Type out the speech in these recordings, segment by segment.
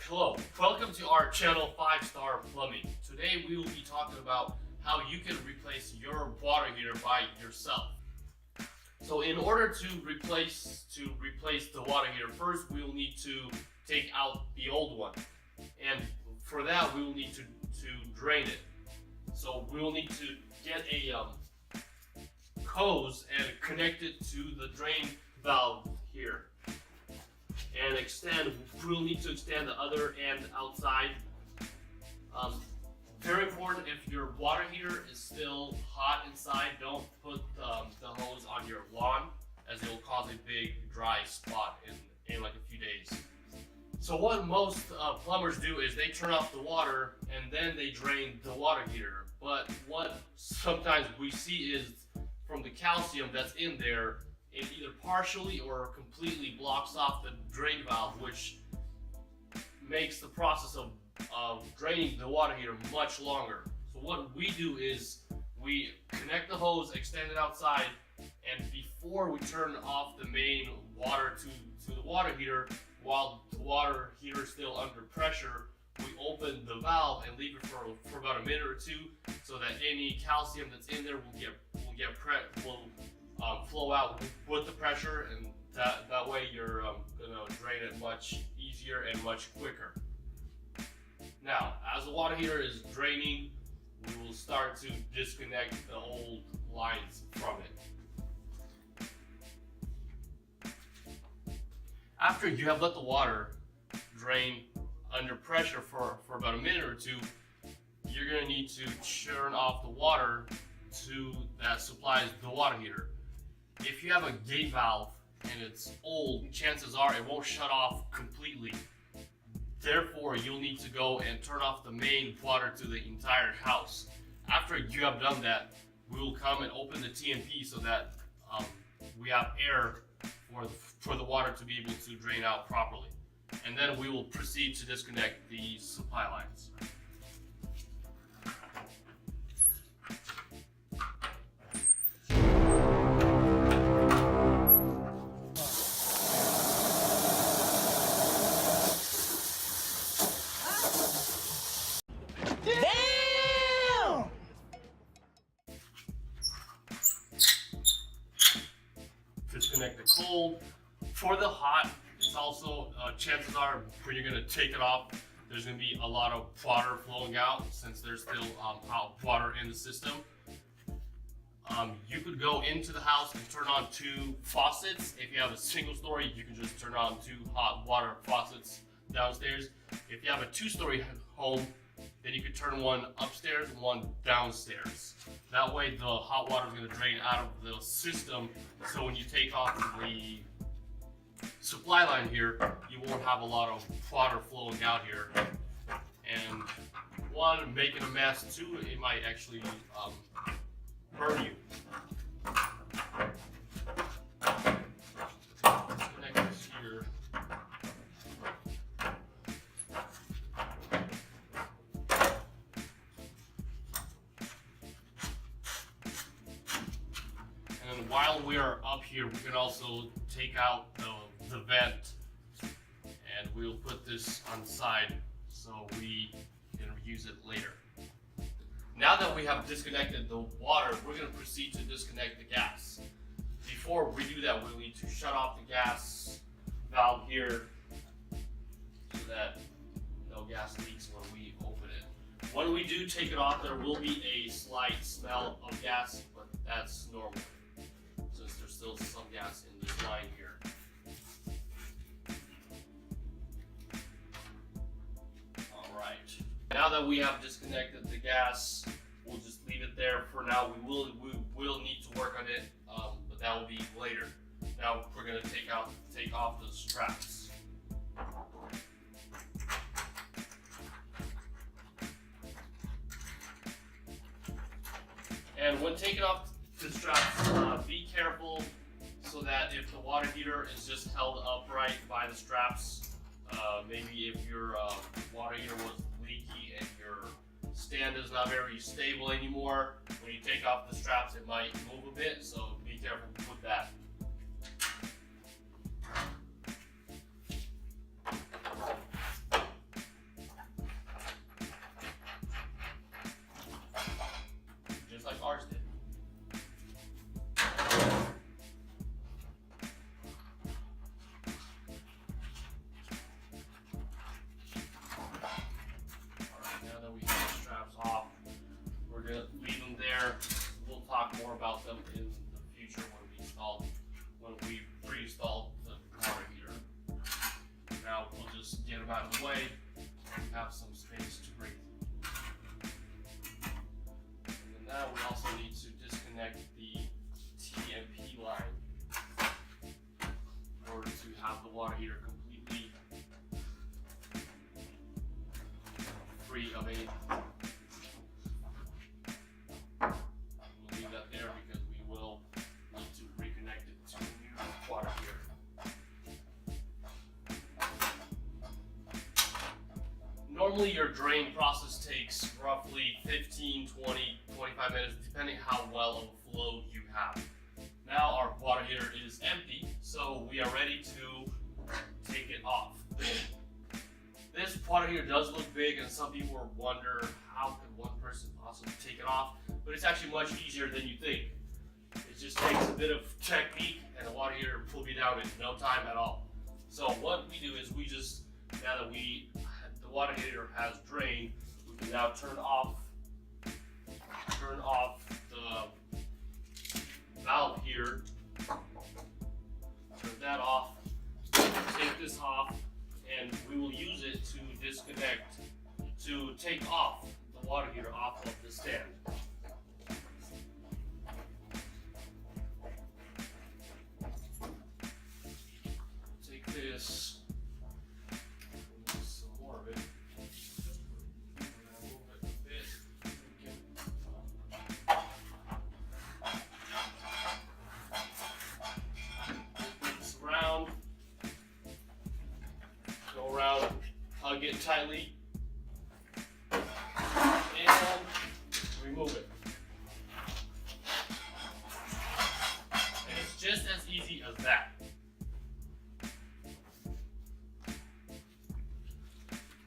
Hello, welcome to our channel 5-Star Plumbing. Today we will be talking about how you can replace your water heater by yourself. So in order to replace the water heater, first we will need to take out the old one. And for that we will need to drain it. So we will need to get a hose and connect it to the drain valve here. And we'll need to extend the other end outside. Very important, if your water heater is still hot inside, don't put the hose on your lawn, as it will cause a big dry spot in like a few days. So what most plumbers do is they turn off the water and then they drain the water heater. But what sometimes we see is from the calcium that's in there, it either partially or completely blocks off the drain valve, which makes the process of draining the water heater much longer. So what we do is we connect the hose, extend it outside, and before we turn off the main water to the water heater, while the water heater is still under pressure, we open the valve and leave it for about a minute or two, so that any calcium that's in there will flow out with the pressure, and that way you're gonna drain it much easier and much quicker. Now, as the water heater is draining, we will start to disconnect the old lines from it. After you have let the water drain under pressure for about a minute or two, you're gonna need to turn off the water that supplies the water heater. If you have a gate valve and it's old, chances are it won't shut off completely. Therefore, you'll need to go and turn off the main water to the entire house. After you have done that, we will come and open the TMP so that we have air for the water to be able to drain out properly. And then we will proceed to disconnect the supply lines. Disconnect the cold. For the hot, it's also chances are when you're going to take it off, there's going to be a lot of water flowing out since there's still hot water in the system. You could go into the house and turn on 2 faucets. If you have a single story, you can just turn on 2 hot water faucets downstairs. If you have a 2-story home, then you could turn one upstairs and one downstairs. That way the hot water is going to drain out of the system, so when you take off the supply line here, you won't have a lot of water flowing out here. And one, making a mess. 2, it might actually burn you. Disconnect this here. And then while we are up here, we can also take out the vent, and we'll put this on the side so we can use it later. Now that we have disconnected the water, we're going to proceed to disconnect the gas. Before we do that, we'll need to shut off the gas valve here so that no gas leaks when we open it. When we do take it off, there will be a slight smell of gas, but that's normal since there's still some gas in this line here. Now that we have disconnected the gas, we'll just leave it there for now. We will need to work on it, but that will be later. Now we're going to take off the straps. And when taking off the straps, be careful so that if the water heater is just held upright by the straps, maybe if your water heater was leaky and your stand is not very stable anymore, when you take off the straps it might move a bit, so be careful with that. them out of the way, we have some space to breathe. And then now we also need to disconnect the TMP line in order to have the water heater completely free of anything. We'll leave that there because we will need to reconnect it to the new water heater. Normally your drain process takes roughly 15, 20, 25 minutes depending how well of a flow you have. Now our water heater is empty, so we are ready to take it off. This water heater does look big, and some people wonder how could one person possibly take it off, but it's actually much easier than you think. It just takes a bit of technique, and the water heater will be down in no time at all. So what we do is we just, now that the water heater has drained, we can now turn off the valve here. Turn that off. Take this off, and we will use it to disconnect, to take off the water heater off of the stand. Take this, some more of it. Move it a bit. Move this around. Go around, hug it tightly, and remove it. And it's just as easy as that.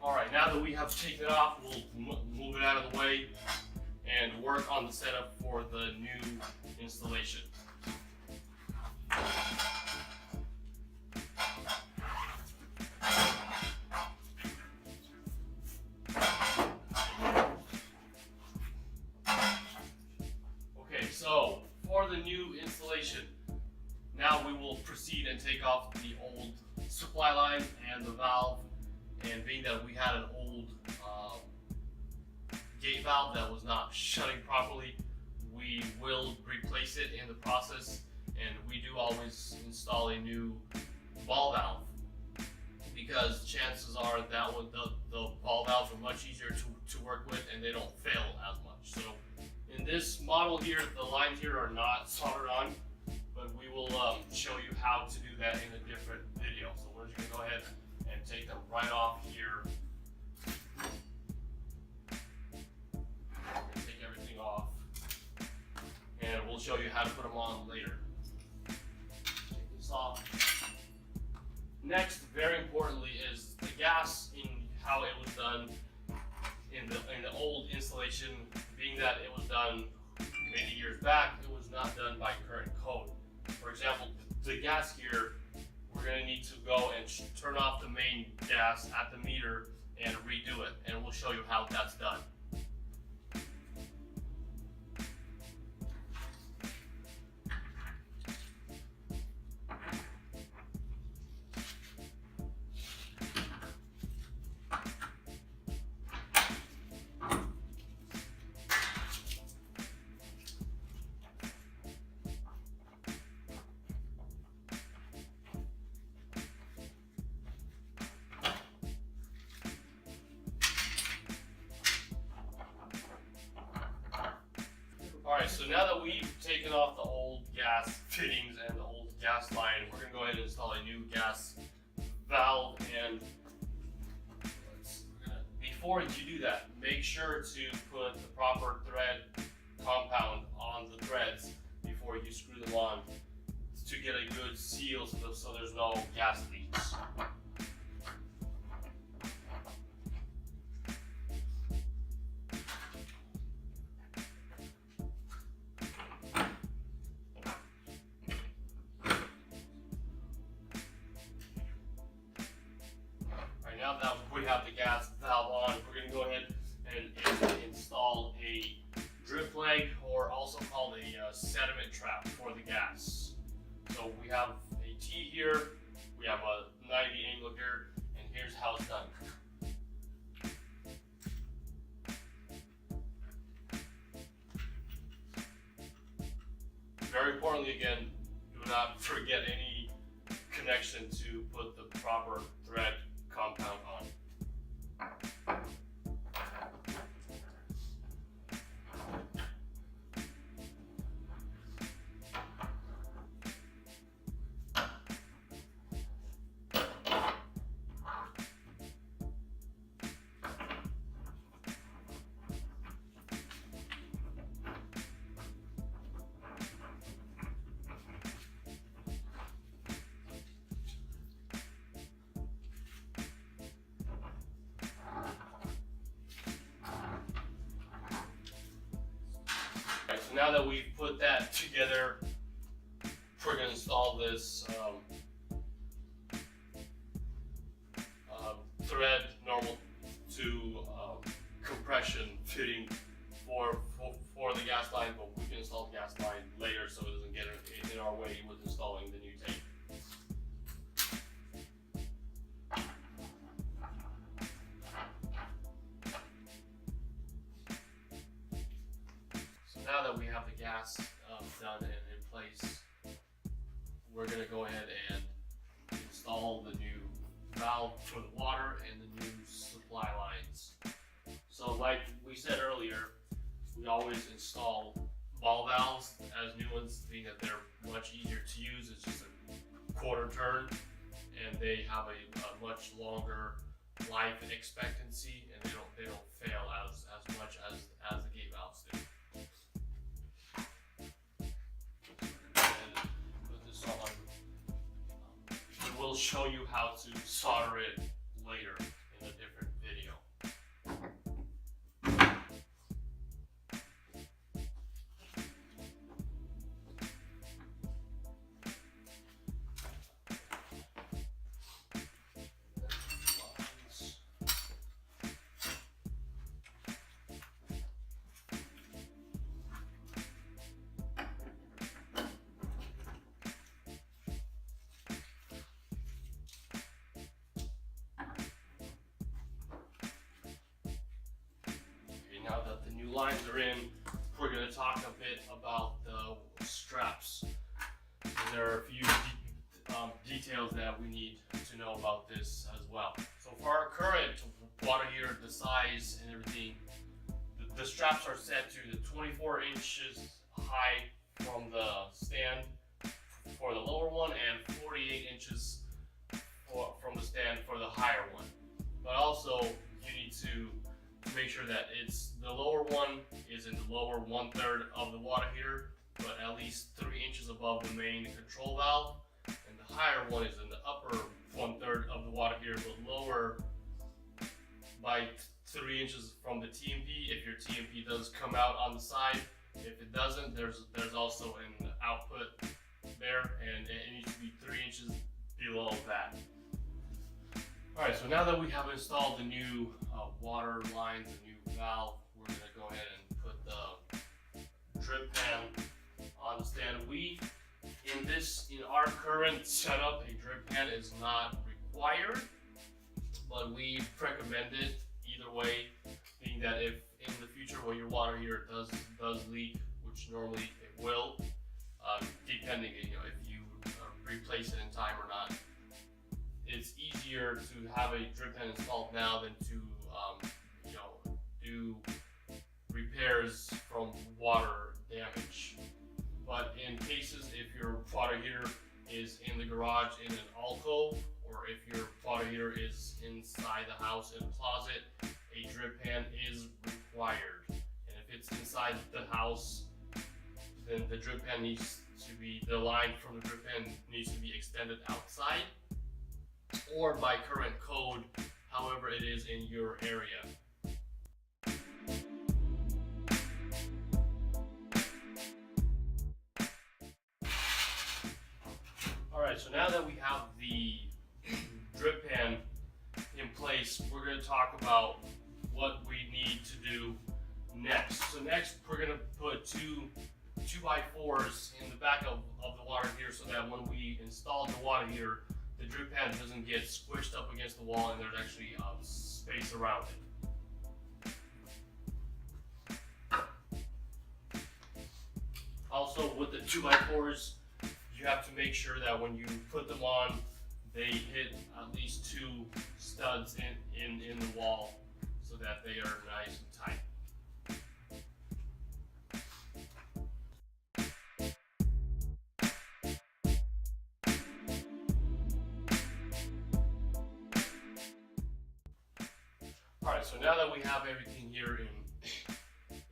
Alright, now that we have taken it off, we'll move it out of the way and work on the setup for the new installation. So, for the new installation, now we will proceed and take off the old supply line and the valve. And being that we had an old gate valve that was not shutting properly, we will replace it in the process. And we do always install a new ball valve, because chances are that the ball valves are much easier to work with and they don't fail as much. So in this model here, the lines here are not soldered on, but we will show you how to do that in a different video. So we're just going to go ahead and take them right off here. Take everything off, and we'll show you how to put them on later. Take this off. Next, very importantly, is the gas in how it was done in the old installation. Being that it was done many years back, it was not done by current code. For example, the gas here, we're going to need to go and turn off the main gas at the meter and redo it, and we'll show you how that's done. Alright, so now that we've taken off the old gas fittings and the old gas line, we're going to go ahead and install a new gas valve. And before you do that, make sure to put the proper thread compound on the threads before you screw them on to get a good seal so there's no gas leaks. Now that we have the gas valve on, we're going to go ahead and install a drip leg, or also called a sediment trap for the gas. So we have a T here, we have a 90 angle here, and here's how it's done. Very importantly, again, do not forget any connection to put the proper thread compound on. So now that we've put that together, we're going to install this thread normal to compression fitting for the gas line, but we can install the gas line later so it doesn't get in our way with installing the new tape. Now that we have the gas done and in place, we're going to go ahead and install the new valve for the water and the new supply lines. So like we said earlier, we always install ball valves as new ones, being that they're much easier to use. It's just a quarter turn and they have a much longer life expectancy, and they don't fail as much as the gate valves do. We'll show you how to solder it later in a different video. Now that the new lines are in, we're going to talk a bit about the straps. So there are a few details that we need to know about this as well. So for our current water heater, the size and everything, the straps are set to the 24 inches high from the stand for the lower one and 48 inches from the stand for the higher one. But also you need to make sure that the lower one is in the lower 1/3 of the water heater, but at least 3 inches above the main control valve, and the higher one is in the upper 1/3 of the water heater, but lower by 3 inches from the TMP if your TMP does come out on the side. If it doesn't, there's also an output there, and it needs to be 3 inches below that. Alright, so now that we have installed the new water lines, the new valve, we're going to go ahead and put the drip pan on the stand. In our current setup, a drip pan is not required, but we recommend it either way, being that if in the future when your water heater does leak, which normally it will, depending if you replace it in time or not, it's easier to have a drip pan installed now than to do repairs from water damage. But in cases if your water heater is in the garage in an alcove, or if your water heater is inside the house in a closet, a drip pan is required. And if it's inside the house, then the drip pan the line from the drip pan needs to be extended outside, or by current code, however it is in your area. Alright, so now that we have the drip pan in place, we're going to talk about what we need to do next. So next we're going to put two 2x4s in the back of the water heater, so that when we install the water heater, the drip pan doesn't get squished up against the wall and there's actually space around it. Also, with the 2x4s, you have to make sure that when you put them on, they hit at least 2 studs in the wall so that they are nice and tight. Alright, so now that we have everything here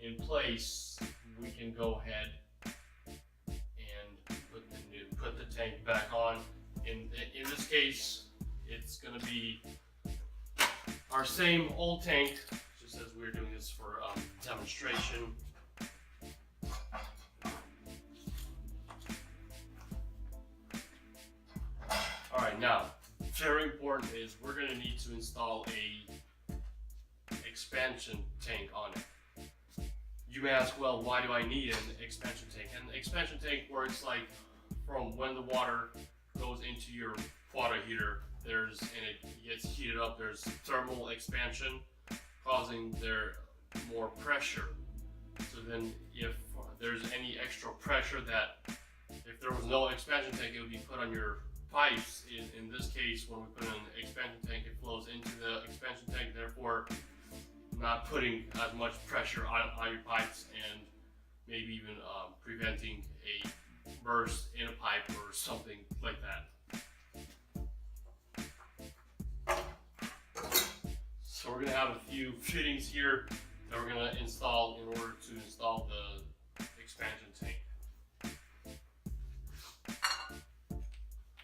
in place, we can go ahead and put the tank back on. In this case, it's going to be our same old tank, just as we're doing this for demonstration. Alright, now, very important is we're going to need to install a expansion tank on it. You may ask, well, why do I need an expansion tank? And the expansion tank works like from when the water goes into your water heater, and it gets heated up, there's thermal expansion causing there more pressure. So then if there's any extra pressure that, if there was no expansion tank, it would be put on your pipes. In this case, when we put in an expansion tank, it flows into the expansion tank, therefore not putting as much pressure on your pipes and maybe even preventing a burst in a pipe or something like that. So we're going to have a few fittings here that we're going to install in order to install the expansion tank.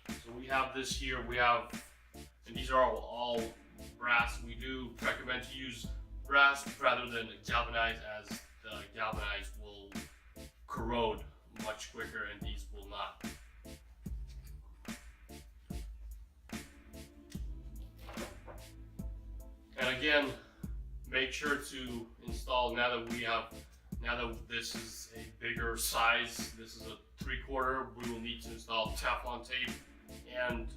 So we have this here, and these are all brass. We do recommend to use brass rather than galvanized, as the galvanized will corrode much quicker and these will not. And again, make sure to install, now that this is a bigger size, this is a 3/4, we will need to install Teflon tape and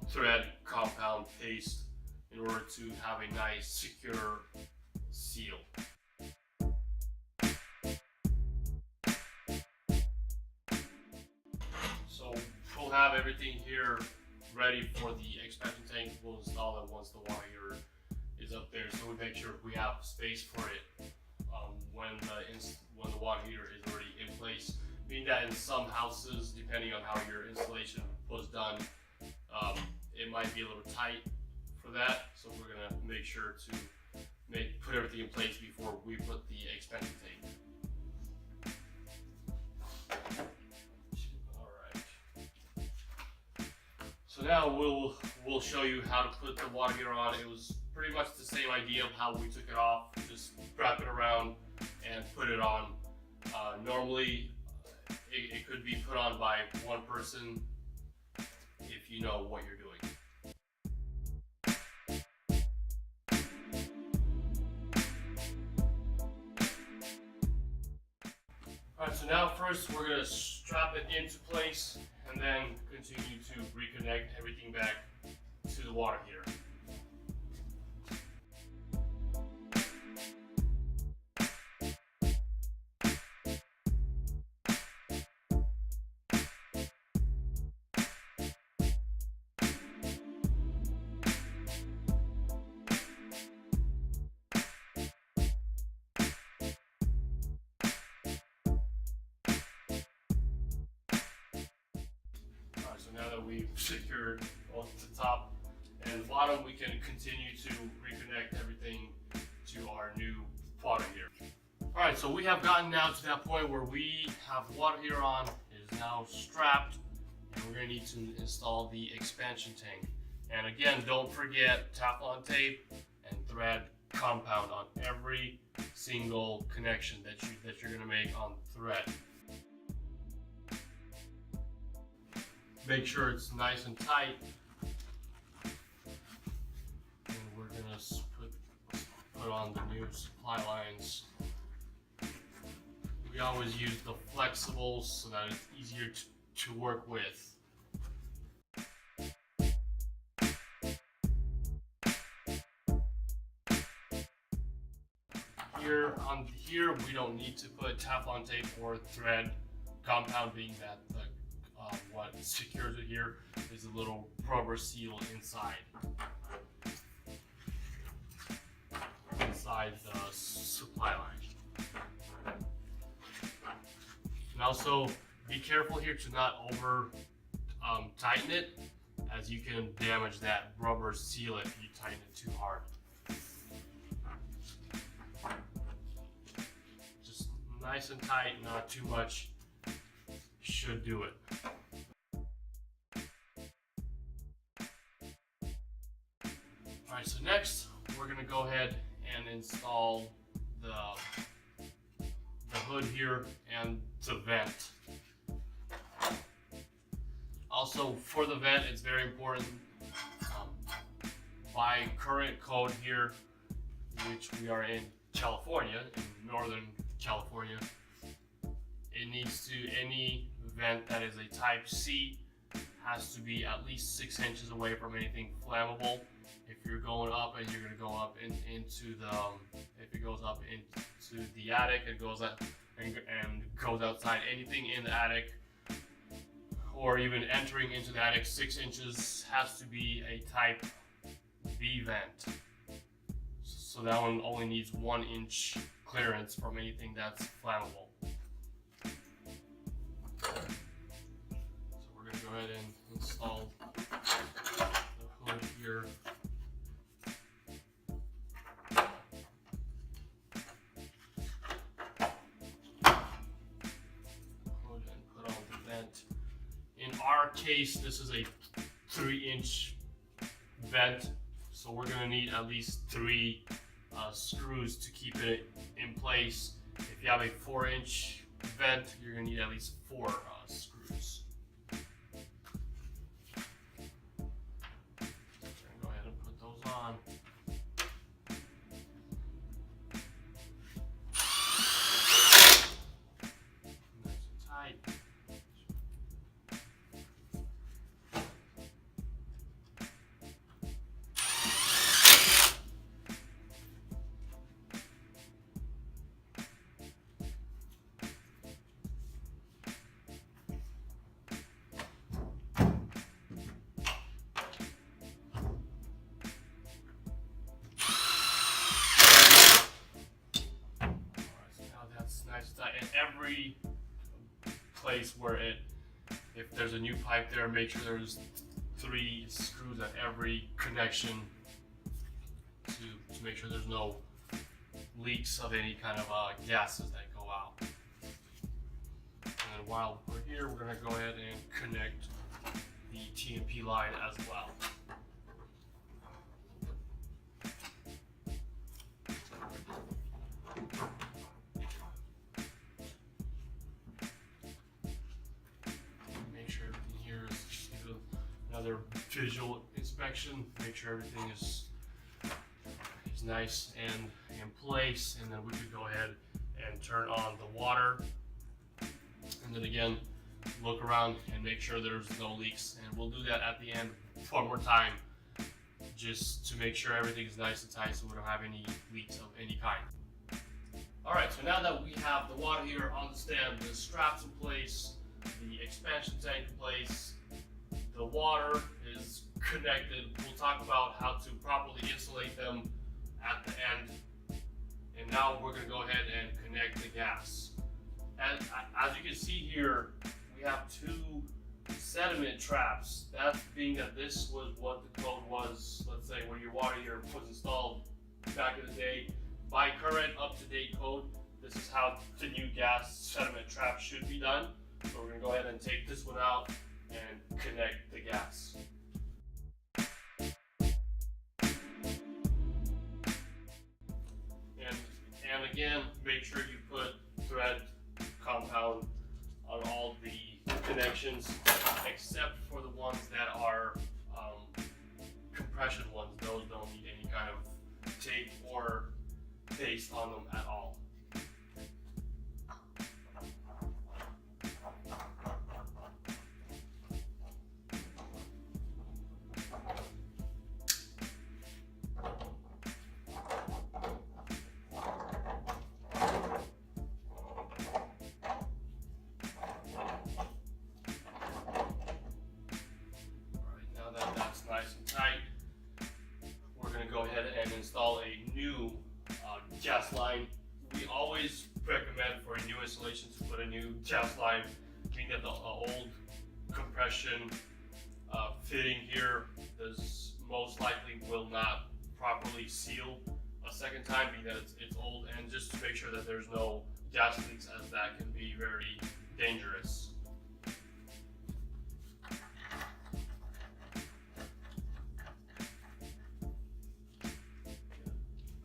thread compound paste in order to have a nice secure seal. So we'll have everything here ready for the expansion tank. We'll install it once the water heater is up there, so we make sure we have space for it when the water heater is already in place. Meaning that in some houses, depending on how your installation was done, it might be a little tight for that, so we're gonna make sure to put everything in place before we put the expansion tank. All right. So now we'll show you how to put the water heater on. It was pretty much the same idea of how we took it off. Just wrap it around and put it on. Normally, it could be put on by one person if you know what you're doing. Alright, so now first we're going to strap it into place and then continue to reconnect everything back to the water heater. So now that we've secured both the top and the bottom, we can continue to reconnect everything to our new water heater. Alright, so we have gotten now to that point where we have the water heater on, it is now strapped, and we're going to need to install the expansion tank. And again, don't forget Teflon tape and thread compound on every single connection that you're going to make on the thread. Make sure it's nice and tight. And we're gonna put on the new supply lines. We always use the flexibles so that it's easier to work with. here on here, we don't need to put Teflon tape or thread compound, being that the what secures it here is a little rubber seal inside the supply line. And also be careful here to not over tighten it, as you can damage that rubber seal if you tighten it too hard. Just nice and tight, not too much, should do it. Alright, so next we're going to go ahead and install the hood here and the vent. Also, for the vent, it's very important, by current code here, which we are in California, in Northern California, it needs to, any vent that is a type C has to be at least 6 inches away from anything flammable. If you're going up and you're going to go up into the, if it goes up into the attic, it goes up and goes outside, anything in the attic or even entering into the attic, 6 inches has to be a type B vent. So that one only needs 1 inch clearance from anything that's flammable. So we're going to go ahead and install the hood here. Hood and put on the vent. In our case, this is a 3-inch vent, so we're going to need at least 3 screws to keep it in place. If you have a 4-inch vent, you're going to need at least 4 screws. Go ahead and put those on. Nice and tight. Nice and tight. In every place where if there's a new pipe there, make sure there's 3 screws at every connection to make sure there's no leaks of any kind of gases that go out. And then while we're here, we're going to go ahead and connect the TMP line as well. Another visual inspection, make sure everything is nice and in place, and then we could go ahead and turn on the water, and then again look around and make sure there's no leaks, and we'll do that at the end one more time just to make sure everything is nice and tight so we don't have any leaks of any kind. Alright, so now that we have the water heater on the stand, the straps in place, the expansion tank in place, the water is connected, we'll talk about how to properly insulate them at the end. And now we're going to go ahead and connect the gas. And as you can see here, we have 2 sediment traps. That being that this was what the code was, let's say when your water heater was installed back in the day. By current up-to-date code, this is how the new gas sediment trap should be done. So we're going to go ahead and take this one out and connect the gas. And again, make sure you put thread compound on all the connections, except for the ones that are compression ones. Those don't need any kind of tape or paste on them at all. always recommend for a new installation to put a new gas line, meaning that the old compression fitting here is most likely will not properly seal a second time, being that it's old, and just to make sure that there's no gas leaks, as that can be very dangerous.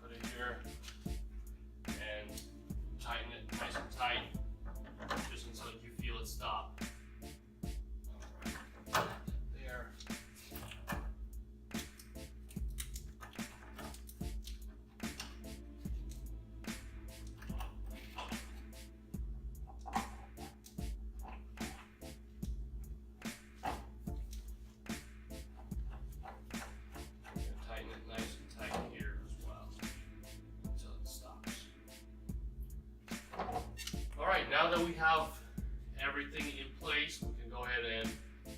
Put it here and tighten it nice and tight, just until you feel it stop. There. Tighten it nice and tight here as well until it stops. Alright, now that we have everything in place, we can go ahead and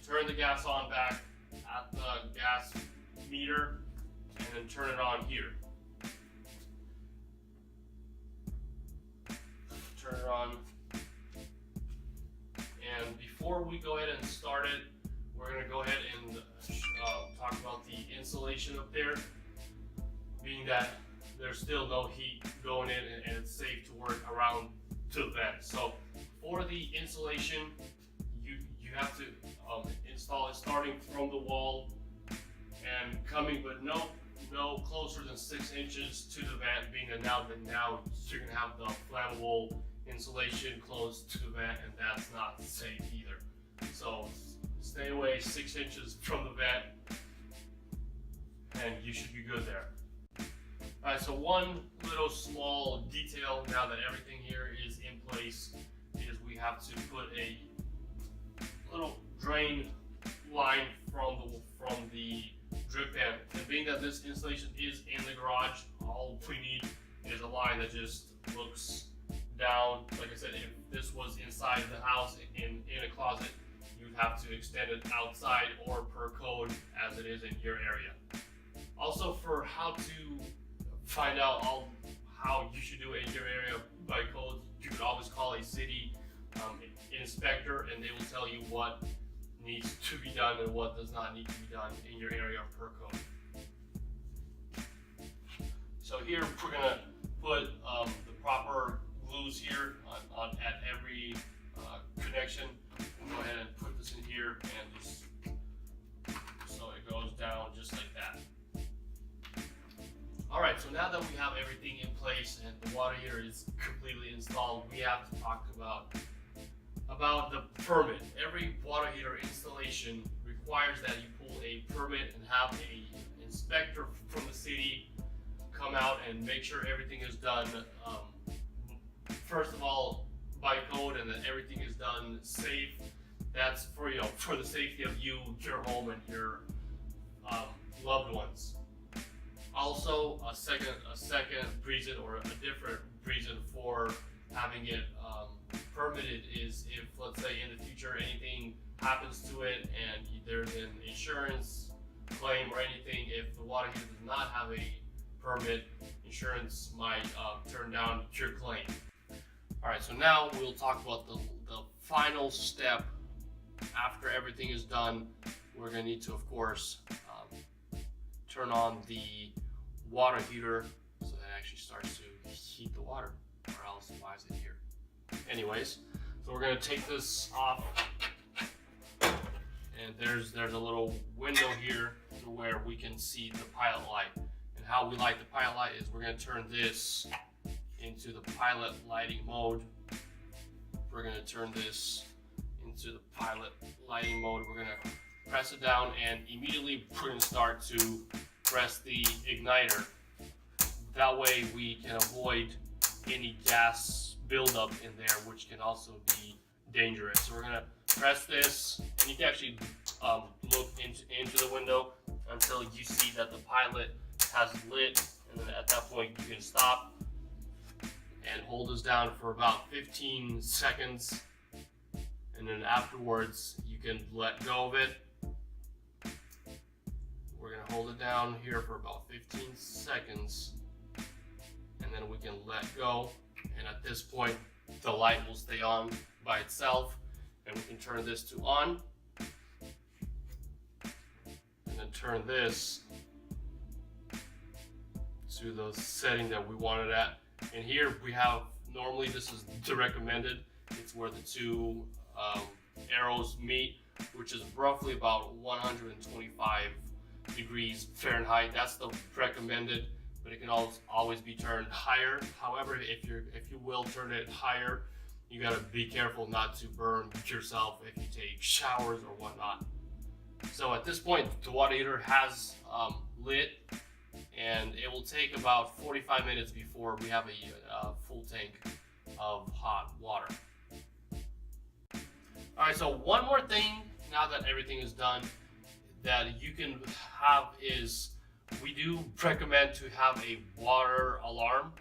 turn the gas on back at the gas meter and then turn it on here. Turn it on. And before we go ahead and start it, we're going to go ahead and talk about the insulation up there, being that there's still no heat going in and it's safe to work around to the vent. So for the insulation, you have to install it starting from the wall and coming, but no closer than 6 inches to the vent, being that now you're gonna have the flammable insulation close to the vent, and that's not safe either. So stay away 6 inches from the vent, and you should be good there. Alright, so one little small detail now that everything here is in place is we have to put a little drain line from the drip pan. And being that this installation is in the garage, all we need is a line that just looks down. Like I said, if this was inside the house in a closet, you'd have to extend it outside or per code as it is in your area. Also, for how to find out how you should do it in your area by code, you could always call a city inspector, and they will tell you what needs to be done and what does not need to be done in your area per code. So here we're gonna put the proper glues here at every connection. Go ahead and put this in here, and just so it goes down just like that. Alright, so now that we have everything in place and the water heater is completely installed, we have to talk about the permit. Every water heater installation requires that you pull a permit and have an inspector from the city come out and make sure everything is done, first of all, by code, and that everything is done safe. That's for for the safety of you, your home, and your loved ones. Also, a second reason, or a different reason for having it permitted, is if, let's say, in the future anything happens to it and there's an insurance claim or anything, if the water heater does not have a permit, insurance might turn down your claim. Alright, so now we'll talk about the final step. After everything is done, we're going to need to, of course, turn on the water heater so that it actually starts to heat the water, or else why is it here? Anyways, so we're going to take this off, and there's a little window here to where we can see the pilot light. And how we light the pilot light is we're going to turn this into the pilot lighting mode. We're going to turn this into the pilot lighting mode. We're going to press it down, and immediately we're going to start to press the igniter. That way we can avoid any gas buildup in there, which can also be dangerous. So we're going to press this, and you can actually look into the window until you see that the pilot has lit, and then at that point you can stop and hold this down for about 15 seconds, and then afterwards you can let go of it. We're going to hold it down here for about 15 seconds, and then we can let go, and at this point the light will stay on by itself, and we can turn this to on, and then turn this to the setting that we want it at. And here we have, normally this is the recommended, it's where the two arrows meet, which is roughly about 125 degrees Fahrenheit. That's the recommended, but it can always be turned higher. However, if you will turn it higher, you gotta be careful not to burn yourself if you take showers or whatnot. So at this point, the water heater has lit, and it will take about 45 minutes before we have a full tank of hot water. All right, so one more thing now that everything is done that you can have is, we do recommend to have a water alarm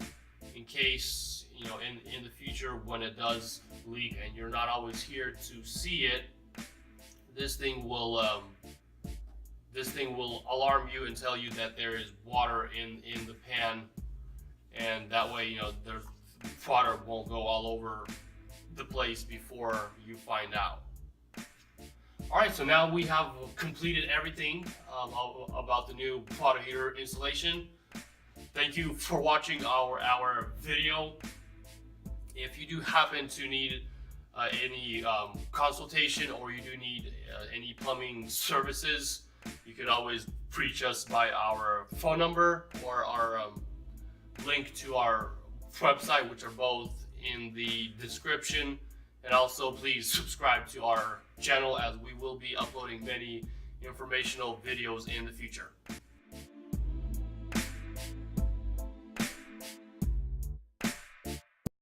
in case, you know, in the future when it does leak and you're not always here to see it. This thing will alarm you and tell you that there is water in the pan, and that way, you know, the water won't go all over the place before you find out. All right, so now we have completed everything about the new water heater installation. Thank you for watching our video. If you do happen to need any consultation, or you do need any plumbing services, you can always reach us by our phone number or our link to our website, which are both in the description. And also please subscribe to our channel, as we will be uploading many informational videos in the future.